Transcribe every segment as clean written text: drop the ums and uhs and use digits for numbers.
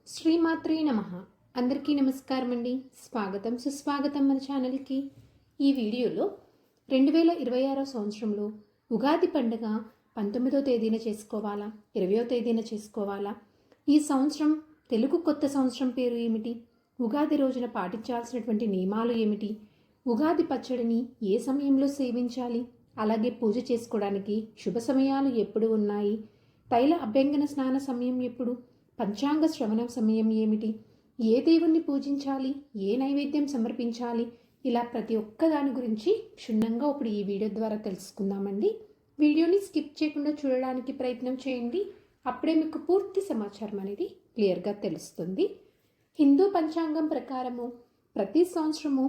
శ్రీమాత్రే నమః. అందరికీ నమస్కారం అండి. స్వాగతం సుస్వాగతం మన ఛానల్కి. ఈ వీడియోలో 2026 సంవత్సరంలో ఉగాది పండుగ 19వ తేదీన చేసుకోవాలా, 20వ తేదీన చేసుకోవాలా, ఈ సంవత్సరం తెలుగు కొత్త సంవత్సరం పేరు ఏమిటి, ఉగాది రోజున పాటించాల్సినటువంటి నియమాలు ఏమిటి, ఉగాది పచ్చడిని ఏ సమయంలో సేవించాలి, అలాగే పూజ చేసుకోవడానికి శుభ సమయాలు ఎప్పుడు ఉన్నాయి, తైల అభ్యంగన స్నాన సమయం ఎప్పుడు, పంచాంగ శ్రవణం సమయం ఏమిటి, ఏ దేవుణ్ణి పూజించాలి, ఏ నైవేద్యం సమర్పించాలి, ఇలా ప్రతి ఒక్క దాని గురించి క్షుణ్ణంగా ఇప్పుడు ఈ వీడియో ద్వారా తెలుసుకుందామండి. వీడియోని స్కిప్ చేయకుండా చూడడానికి ప్రయత్నం చేయండి. అప్పుడే మీకు పూర్తి సమాచారం అనేది క్లియర్గా తెలుస్తుంది. హిందూ పంచాంగం ప్రకారము ప్రతి సంవత్సరము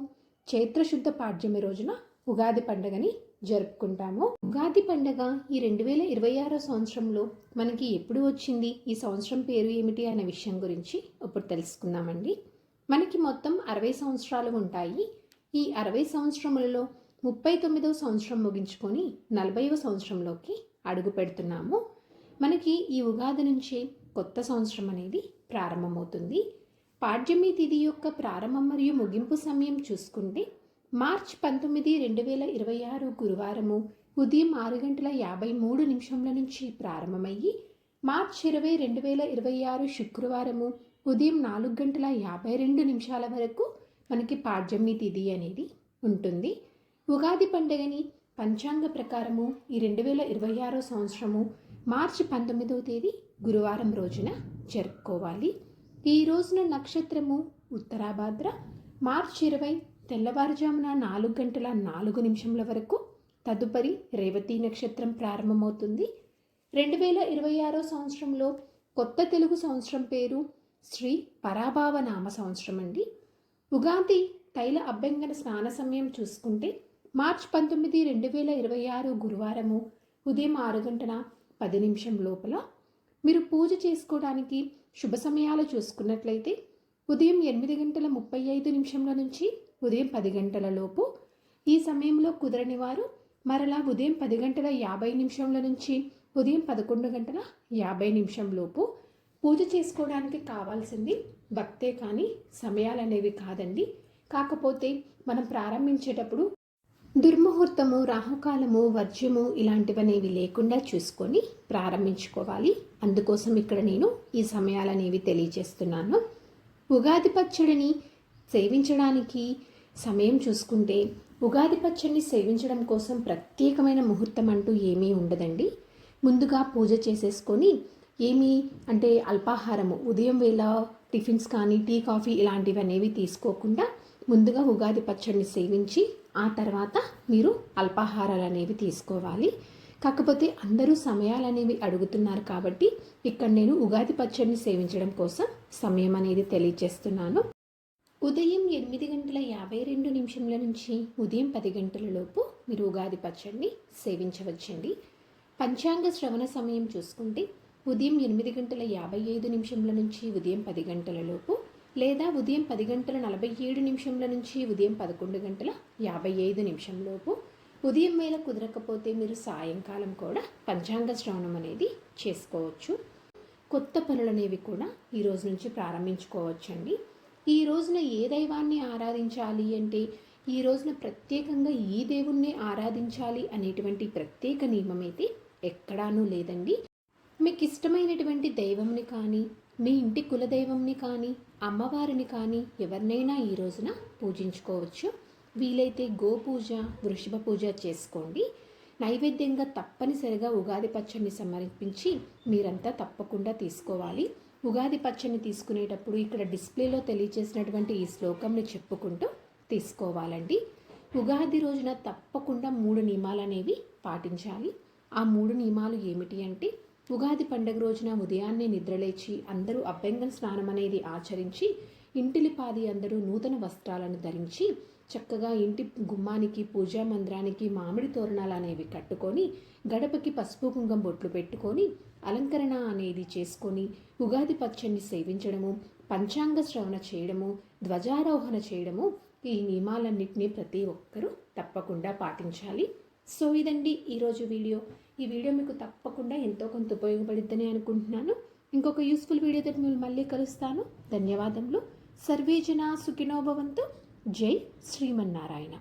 చైత్రశుద్ధ పాడ్యమి రోజున ఉగాది పండుగని జరుపుకుంటాము. ఉగాది పండుగ ఈ 2026 సంవత్సరంలో మనకి ఎప్పుడు వచ్చింది, ఈ సంవత్సరం పేరు ఏమిటి అనే విషయం గురించి ఇప్పుడు తెలుసుకుందామండి. మనకి మొత్తం 60 సంవత్సరాలు ఉంటాయి. ఈ 60 సంవత్సరములలో 39వ సంవత్సరం ముగించుకొని 40వ సంవత్సరంలోకి అడుగు పెడుతున్నాము. మనకి ఈ ఉగాది నుంచి కొత్త సంవత్సరం అనేది ప్రారంభమవుతుంది. పాడ్యమి తిథి యొక్క ప్రారంభం మరియు ముగింపు సమయం చూసుకుంటే మార్చి 19, 2026 గురువారము ఉదయం 6:53 నుంచి ప్రారంభమయ్యి మార్చి 20, 2026 శుక్రవారము ఉదయం 4:52 వరకు మనకి పాడ్యమి తిథి అనేది ఉంటుంది. ఉగాది పండుగని పంచాంగ ప్రకారము ఈ 2026 సంవత్సరము మార్చి 19వ తేదీ గురువారం రోజున జరుపుకోవాలి. ఈ రోజున నక్షత్రము ఉత్తరాభాద్ర. మార్చి 20 తెల్లవారుజామున 4:04 వరకు. తదుపరి రేవతి నక్షత్రం ప్రారంభమవుతుంది. 2026 సంవత్సరంలో కొత్త తెలుగు సంవత్సరం పేరు శ్రీ పరాభావ నామ సంవత్సరం అండి. ఉగాది తైల అభ్యంగన స్నాన సమయం చూసుకుంటే మార్చి 19, 2026 గురువారము ఉదయం 6:10 లోపల. మీరు పూజ చేసుకోవడానికి శుభ సమయాలు చూసుకున్నట్లయితే ఉదయం 8:35 నుంచి ఉదయం 10 లోపు. ఈ సమయంలో కుదరని వారు మరలా ఉదయం 10:50 నుంచి ఉదయం 11:50 లోపు. పూజ చేసుకోవడానికి కావాల్సింది భక్తే కానీ సమయాలు అనేవి కాదండి. కాకపోతే మనం ప్రారంభించేటప్పుడు దుర్ముహూర్తము, రాహుకాలము, వర్జ్యము ఇలాంటివనేవి లేకుండా చూసుకొని ప్రారంభించుకోవాలి. అందుకోసం ఇక్కడ నేను ఈ సమయాలనేవి తెలియజేస్తున్నాను. ఉగాది పచ్చడిని సేవించడానికి సమయం చూసుకుంటే ఉగాది పచ్చడిని సేవించడం కోసం ప్రత్యేకమైన ముహూర్తం అంటూ ఏమీ ఉండదండి. ముందుగా పూజ చేసేసుకొని ఏమీ అంటే అల్పాహారము ఉదయం వేళ టిఫిన్స్ కానీ టీ కాఫీ ఇలాంటివి అనేవి తీసుకోకుండా ముందుగా ఉగాది పచ్చడిని సేవించి ఆ తర్వాత మీరు అల్పాహారాలు అనేవి తీసుకోవాలి. కాకపోతే అందరూ సమయాలు అనేవి అడుగుతున్నారు కాబట్టి ఇక్కడ నేను ఉగాది పచ్చడిని సేవించడం కోసం సమయం అనేది తెలియజేస్తున్నాను. ఉదయం 8:52 నుంచి ఉదయం 10 లోపు మీరు ఉగాది పచ్చడిని సేవించవచ్చండి. పంచాంగ శ్రవణ సమయం చూసుకుంటే ఉదయం 8:55 నుంచి ఉదయం 10 లోపు, లేదా ఉదయం 10:47 నుంచి ఉదయం 11:55 లోపు. ఉదయం వేళ కుదరకపోతే మీరు సాయంకాలం కూడా పంచాంగ శ్రవణం అనేది చేసుకోవచ్చు. కొత్త పనులు అనేవి కూడా ఈ రోజు నుంచి ప్రారంభించుకోవచ్చండి. ఈ రోజున ఏ దైవాన్ని ఆరాధించాలి అంటే ఈ రోజున ప్రత్యేకంగా ఈ దేవుణ్ణి ఆరాధించాలి అనేటువంటి ప్రత్యేక నియమం అయితే ఎక్కడానూ లేదండి. మీకు ఇష్టమైనటువంటి దైవంని కానీ, మీ ఇంటి కులదైవంని కానీ, అమ్మవారిని కానీ ఎవరినైనా ఈ రోజున పూజించుకోవచ్చు. వీలైతే గోపూజ, వృషభ పూజ చేసుకోండి. నైవేద్యంగా తప్పనిసరిగా ఉగాది పచ్చడిని సమర్పించి మీరంతా తప్పకుండా తీసుకోవాలి. ఉగాది పచ్చడిని తీసుకునేటప్పుడు ఇక్కడ డిస్ప్లేలో తెలియజేసినటువంటి ఈ శ్లోకంని చెప్పుకుంటూ తీసుకోవాలండి. ఉగాది రోజున తప్పకుండా 3 నియమాలు అనేవి పాటించాలి. ఆ 3 నియమాలు ఏమిటి అంటే ఉగాది పండుగ రోజున ఉదయాన్నే నిద్రలేచి అందరూ అభ్యంగన స్నానం అనేది ఆచరించి ఇంటిలిపాది అందరూ నూతన వస్త్రాలను ధరించి చక్కగా ఇంటి గుమ్మానికి, పూజా మందిరానికి మామిడి తోరణాలు అనేవి కట్టుకొని గడపకి పసుపు కుంకుమ బొట్లు పెట్టుకొని అలంకరణ అనేది చేసుకొని ఉగాది పచ్చడిని సేవించడము, పంచాంగ శ్రవణ చేయడము, ధ్వజారోహణ చేయడము, ఈ నియమాలన్నింటినీ ప్రతి ఒక్కరూ తప్పకుండా పాటించాలి. సో ఇదండి ఈరోజు వీడియో. ఈ వీడియో మీకు తప్పకుండా ఎంతో కొంత ఉపయోగపడుతుందని అనుకుంటున్నాను. ఇంకొక యూస్ఫుల్ వీడియోతో మిమ్మల్ని మళ్ళీ కలుస్తాను. ధన్యవాదములు. సర్వే జనా సుఖినో భవంతు. జై శ్రీమన్నారాయణ.